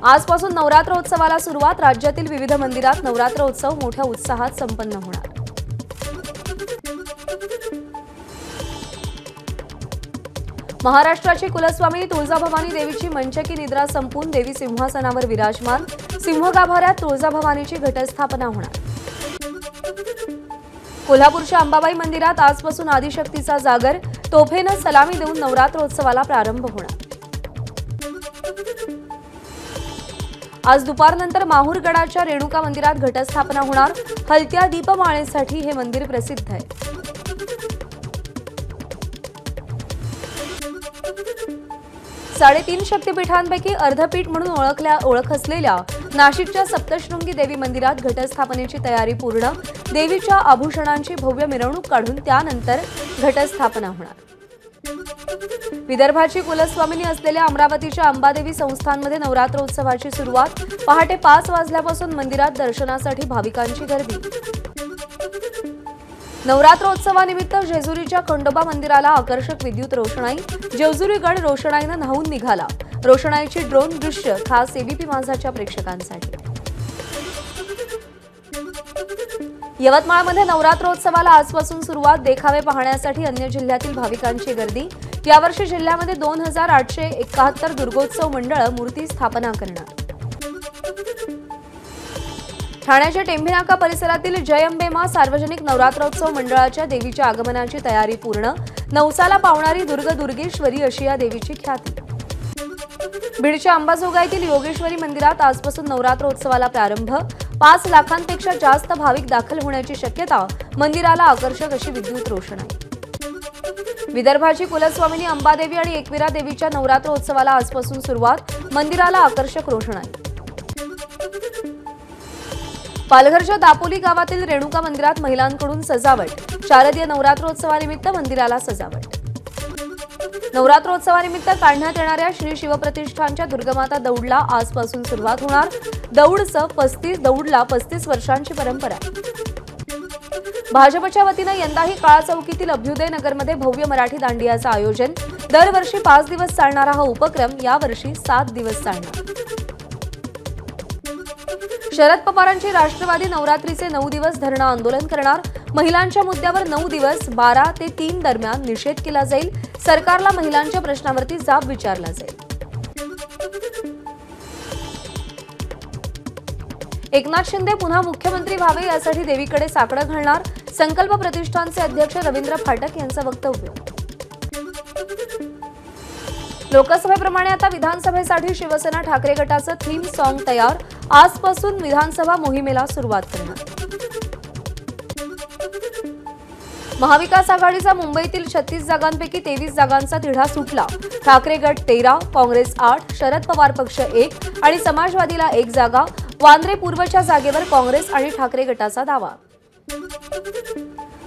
आजपासून नवरात्रोत्सवाला सुरुवात. राज्यातील विविध मंदिरात नवरात्रोत्सव मोठ्या उत्साहात संपन्न होणार. महाराष्ट्राची कुलस्वामिनी तुळजाभवानी देवीची मंचकी निद्रा संपून देवी सिंहासनावर विराजमान. सिंह गाभाऱ्यात तुळजाभवानीची घटस्थापना होणार. कोल्हापूरच्या अंबाबाई मंदिरात आजपासून आदिशक्तीचा जागर. तोफेनं सलामी देऊन नवरात्रोत्सवाला प्रारंभ होणार. आज दुपारनंतर माहूरगडाच्या रेणुका मंदिरात घटस्थापना होणार. हलत्या दीपमाळेसाठी हे मंदिर प्रसिद्ध आहे. साडेतीन शक्तिपीठांपैकी अर्धपीठ म्हणून ओळख असलेल्या नाशिकच्या सप्तशृंगी देवी मंदिरात घटस्थापनेची तयारी पूर्ण. देवीच्या आभूषणांची भव्य मिरवणूक काढून त्यानंतर घटस्थापना होणार. विदर्भाची कुलस्वामिनी असलेल्या अमरावतीच्या अंबादेवी संस्थानमध्ये नवरात्रोत्सवाची सुरुवात. पहाटे 5 वाजल्यापासून मंदिरात दर्शनासाठी भाविकांची गर्दी. नवरात्रोत्सवानिमित्त जेजुरीच्या खंडोबा मंदिराला आकर्षक विद्युत रोषणाई. जेजुरी गड रोषणाईनं न्हावून निघाला. रोषणाईची ड्रोन दृश्य खास एबीपी माझाच्या प्रेक्षकांसाठी. यवतमाळमध्ये नवरात्रोत्सवाला आजपासून सुरुवात. देखावे पाहण्यासाठी अन्य जिल्ह्यातील भाविकांची गर्दी. यावर्षी जिल्ह्यामध्ये 2871 दुर्गोत्सव मंडळ मूर्ती स्थापना करणार. ठाण्याच्या टेंभीनाका परिसरातील जय अंबे माँ सार्वजनिक नवरात्रोत्सव मंडळाच्या देवीच्या आगमनाची तयारी पूर्ण. नवसाला पावणारी दुर्गेश्वरी अशी या देवीची ख्याती. बीडच्या अंबाजोगाईतील योगेश्वरी मंदिरात आजपासून नवरात्रोत्सवाला प्रारंभ. 5 लाखांपेक्षा जास्त भाविक दाखल होण्याची शक्यता. मंदिराला आकर्षक अशी विद्युत रोषणाई. विदर्भाची कुलस्वामिनी अंबादेवी आणि एकविरा देवीच्या नवरात्रोत्सवाला आजपासून सुरुवात. मंदिराला आकर्षक रोषणाई. पालघरच्या दापोली गावातील रेणुका मंदिरात महिलांकडून सजावट. शारदीय नवरात्रोत्सवानिमित्त मंदिराला सजावट. नवरात्रोत्सवानिमित्त काढण्यात येणाऱ्या श्री शिवप्रतिष्ठानच्या दुर्गामाता दौडला आजपासून सुरुवात होणार. दौडला 35 वर्षांची परंपरा. भाजपच्या वतीनं यंदाही काळा चौकीतील अभ्युदय नगरमध्ये भव्य मराठी दांडियाचं आयोजन. दरवर्षी 5 दिवस चालणारा हा उपक्रम यावर्षी 7 दिवस चालणार. शरद पवारांची राष्ट्रवादी नवरात्रीचे 9 दिवस धरणं आंदोलन करणार. महिलांच्या मुद्द्यावर 9 दिवस 12 ते 3 दरम्यान निषेध केला जाईल. सरकारला महिलांच्या प्रश्नावरती जाब विचारला जाईल. एकनाथ शिंदे पुन्हा मुख्यमंत्री व्हावे यासाठी देवीकडे साकडं घालणार. संकल्प प्रतिष्ठानचे अध्यक्ष रवींद्र फाटक यांचं वक्तव्य. लोकसभेप्रमाणे आता विधानसभेसाठी शिवसेना ठाकरे गटाचं थीम सॉन्ग तयार. आजपासून विधानसभा मोहिमेला सुरुवात करणार. महाविकास आघाडीचा मुंबईतील 36 जागांपैकी 23 जागांचा तिढा सुटला. ठाकरे गट 13, काँग्रेस 8, शरद पवार पक्ष 1 आणि समाजवादीला 1 जागा. वांद्रे पूर्वच्या जागेवर काँग्रेस आणि ठाकरे गटाचा दावा.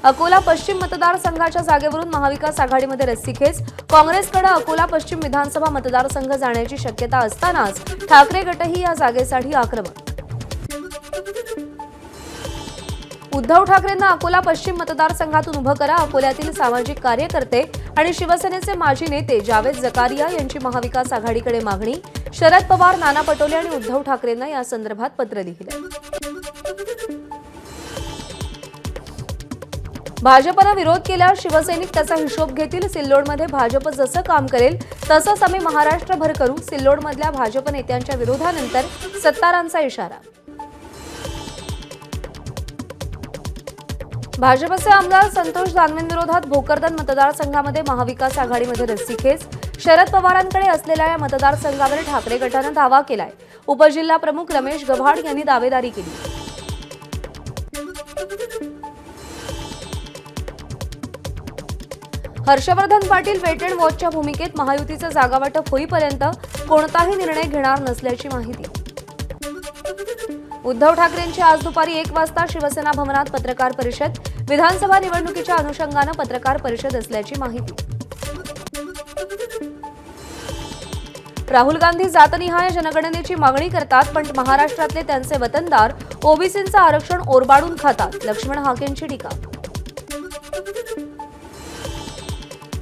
अकोला पश्चिम मतदारसंघाच्या जागेवरून महाविकास आघाडीमध्ये रस्सीखेच. काँग्रेसकडे अकोला पश्चिम विधानसभा मतदारसंघ जाण्याची शक्यता असतानाच ठाकरे गटही या जागेसाठी आक्रमक. उद्धव ठाकरेंना अकोला पश्चिम मतदारसंघातून उभं करा. अकोल्यातील सामाजिक कार्यकर्ते आणि शिवसेनेचे माजी नेते जावेद जकारिया यांची महाविकास आघाडीकडे मागणी. शरद पवार, नाना पटोले आणि उद्धव ठाकरेंना या संदर्भात पत्र लिहिलं. भाजपनं विरोध केल्यास शिवसैनिक त्याचा हिशोब घेतील. सिल्लोडमध्ये भाजप जसं काम करेल तसंच आम्ही महाराष्ट्रभर करू. सिल्लोडमधल्या भाजप नेत्यांच्या विरोधानंतर सत्तारांचा इशारा. भाजपचे आमदार संतोष दानवेंविरोधात भोकरदन मतदारसंघामध्ये महाविकास आघाडीमध्ये रस्सीखेच. शरद पवारांकडे असलेल्या या मतदारसंघावर ठाकरे गटानं दावा केलाय. उपजिल्हा प्रमुख रमेश गव्हाड यांनी दावेदारी केली. हर्षवर्धन पाटील वेट अँड वॉचच्या भूमिकेत. महायुतीचं जागावाटप होईपर्यंत कोणताही निर्णय घेणार नसल्याची माहिती. उद्धव ठाकरेंची आज दुपारी 1 वाजता शिवसेना भवनात पत्रकार परिषद. विधानसभा निवडणुकीच्या अनुषंगानं पत्रकार परिषद असल्याची माहिती. राहुल गांधी जातनिहाय जनगणनेची मागणी करतात, पण महाराष्ट्रातले त्यांचे वतनदार ओबीसींचं आरक्षण ओरबाडून खातात. लक्ष्मण हाकेंची टीका.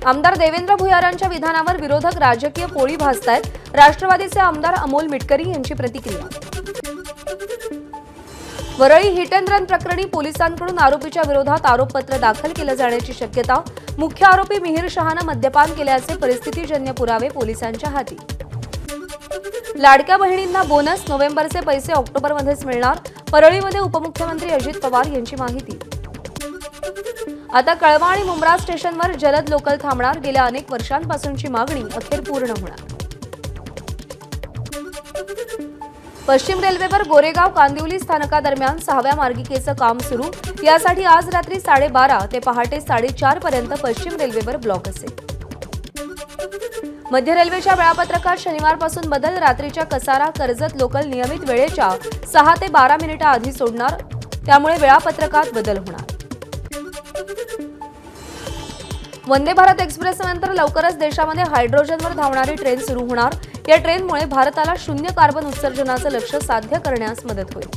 आमदार देवेंद्र भुयारांच्या विधानावर विरोधक राजकीय पोळी भाजतायत। राष्ट्रवादीचे आमदार अमोल मिटकरी यांची प्रतिक्रिया। वरळी हिट अँड रन प्रकरणी पोलिसांकडून आरोपीच्या विरोधात आरोपपत्र दाखल केलं जाण्याची शक्यता। मुख्य आरोपी मिहिर शहानं मद्यपान केल्याचे परिस्थितीजन्य पुरावे पोलिसांच्या हाती। लाडक्या बहिणींना बोनस, नोव्हेंबरचे पैसे ऑक्टोबरमध्येच मिळणार। परळीमध्ये उपमुख्यमंत्री अजित पवार यांची माहिती। आता कळवा आणि मुंब्रा स्टेशनवर जलद लोकल थांबणार। गेल्या अनेक वर्षांपासूनची मागणी अखेर पूर्ण होणार। पश्चिम रेल्वेवर गोरेगाव कांदिवली स्थानकादरम्यान 6व्या मार्गिकेचं काम सुरू। यासाठी आज रात्री 12:30 ते पहाटे 4:30 पर्यंत पश्चिम रेल्वेवर ब्लॉक असेल। मध्य रेल्वेच्या वेळापत्रकात शनिवारपासून बदल। रात्रीच्या कसारा कर्जत लोकल नियमित वेळेच्या 6 ते 12 मिनिटं आधी सोडणार, त्यामुळे वेळापत्रकात बदल होणार। वंदे भारत एक्सप्रेसनंतर लवकरच देशामध्ये हायड्रोजनवर धावणारी ट्रेन सुरू होणार। या ट्रेनमुळे भारताला शून्य कार्बन उत्सर्जनाचं लक्ष्य साध्य करण्यास मदत होईल।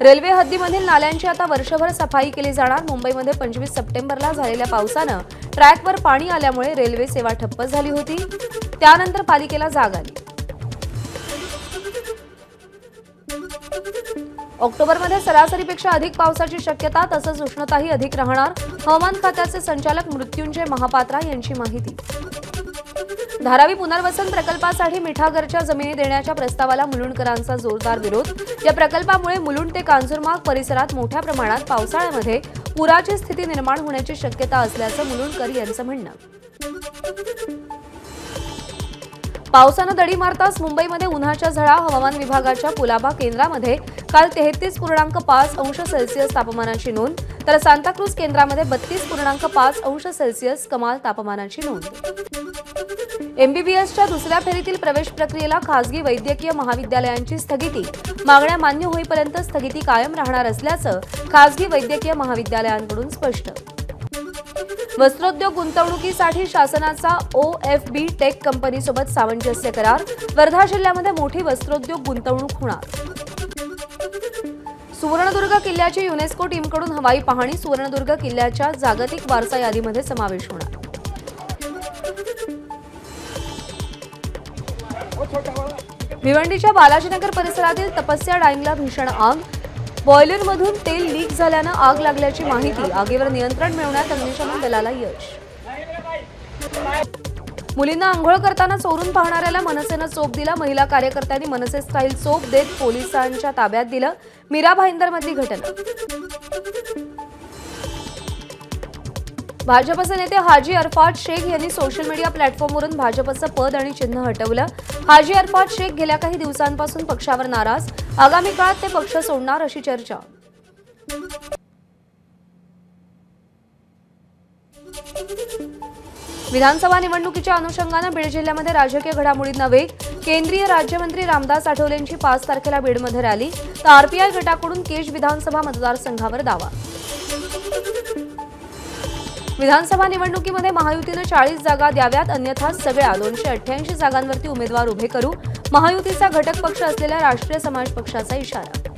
रेल्वे हद्दीमधील नाल्यांची आता वर्षभर सफाई केली जाणार। मुंबईमध्ये 25 सप्टेंबरला झालेल्या पावसानं ट्रॅकवर पाणी आल्यामुळे रेल्वे सेवा ठप्प झाली होती। त्यानंतर पालिकेला जाग आली। ऑक्टोबरमध्ये सरासरीपेक्षा अधिक पावसाची शक्यता, तसंच उष्णताही अधिक राहणार। हवामान खात्याचे संचालक मृत्युंजय महापात्रा यांची माहिती। धारावी पुनर्वसन प्रकल्पासाठी मिठागरच्या जमिनी देण्याच्या प्रस्तावाला मुलुंडकरांचा जोरदार विरोध। या प्रकल्पामुळे मुलुंड ते कांजूरमार्ग परिसरात मोठ्या प्रमाणात पावसाळ्यामध्ये पुराची स्थिती निर्माण होण्याची शक्यता असल्याचं मुलुंडकर यांचं म्हणणं। पावसानं दडी मारताच मुंबईमध्ये उन्हाच्या झळा। हवामान विभागाच्या कुलाबा केंद्रामध्ये काल 33.5 अंश सेल्सिअस तापमानाची नोंद, तर सांताक्रूज केंद्रामध्ये 32.5 अंश सेल्सिअस कमाल तापमानाची नोंद। एमबीबीएसच्या दुसऱ्या फेरीतील प्रवेश प्रक्रियेला खासगी वैद्यकीय महाविद्यालयांची स्थगिती। मागण्या मान्य होईपर्यंत स्थगिती कायम राहणार असल्याचं खासगी वैद्यकीय महाविद्यालयांकडून स्पष्ट। वस्त्रोद्योग गुंतवणुकीसाठी शासनाचा OFB टेक कंपनीसोबत सामंजस्य करार। वर्धा जिल्ह्यामध्ये मोठी वस्त्रोद्योग गुंतवणूक होणार। सुवर्णदुर्ग किल्ल्याची युनेस्को टीमकडून हवाई पाहणी। सुवर्णदुर्ग किल्ल्याच्या जागतिक वारसा यादीमध्ये समावेश होणार। भिवंडीच्या बालाजीनगर परिसरातील तपस्या डाईंगला भीषण आग। बॉयलरमधून तेल लीक झाल्यानं आग लागल्याची माहिती। आगीवर नियंत्रण मिळवण्यात अग्निशमन दलाला यश। मुलींना आंघोळ करताना चोरून पाहणाऱ्याला मनसेनं चोप दिला। महिला कार्यकर्त्यांनी मनसे स्टाईल चोप देत पोलिसांच्या ताब्यात दिलं। मीरा भाईंदरमधली घटना। भाजपचे नेते हाजी अरफात शेख यांनी सोशल मीडिया प्लॅटफॉर्मवरून भाजपचं पद आणि चिन्ह हटवलं। हाजी अरफात शेख गेल्या काही दिवसांपासून पक्षावर नाराज। आगामी काळात ते पक्ष सोडणार अशी चर्चा। विधानसभा निवडणुकीच्या अनुषंगानं बीड जिल्ह्यामध्ये राजकीय घडामोडींना वेग। केंद्रीय राज्यमंत्री रामदास आठवलेंची 5 तारखेला बीडमध्ये रॅली, तर आरपीआय गटाकडून केज विधानसभा मतदारसंघावर दावा। विधानसभा निवडणुकीमध्ये महायुतीनं 40 जागा द्याव्यात, अन्यथा सगळ्या 288 जागांवरती उमेदवार उभे करू। महायुतीचा घटक पक्ष असलेल्या राष्ट्रीय समाज पक्षाचा इशारा।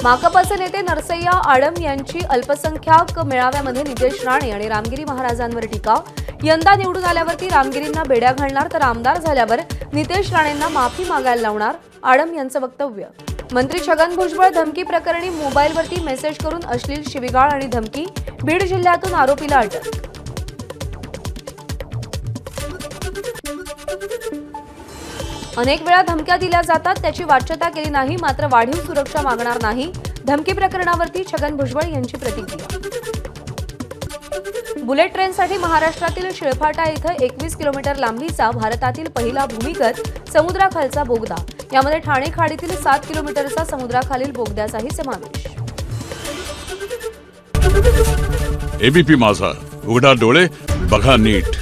माकपचे नेते नरसय्या आडम यांची अल्पसंख्याक मेळाव्यामध्ये नितेश राणे आणि रामगिरी महाराजांवर टीका। यंदा निवडून आल्यावरती रामगिरींना बेड्या घालणार, तर आमदार झाल्यावर नितेश राणेंना माफी मागायला लावणार, आडम यांचं वक्तव्य। मंत्री छगन भुजबळ धमकी प्रकरणी मोबाईलवरती मेसेज करून अश्लील शिवीगाळ आणि धमकी। बीड जिल्ह्यातून आरोपीला अटक। अनेक वेळा धमक्या दिल्या जातात, त्याची वाच्यता केली नाही, मात्र वाढीव सुरक्षा मागणार नाही। धमकी प्रकरणावरती छगन भुजबळ यांची प्रतिक्रिया। बुलेट ट्रेनसाठी महाराष्ट्रातील शिळफाटा इथं 21 किलोमीटर लांबीचा भारतातील पहिला भूमिगत समुद्राखालचा बोगदा। यामध्ये ठाणे खाडीतील 7 किलोमीटरचा समुद्राखालील बोगद्याचाही समावेश। एबीपी माझा, उघडा डोळे बघा नीट।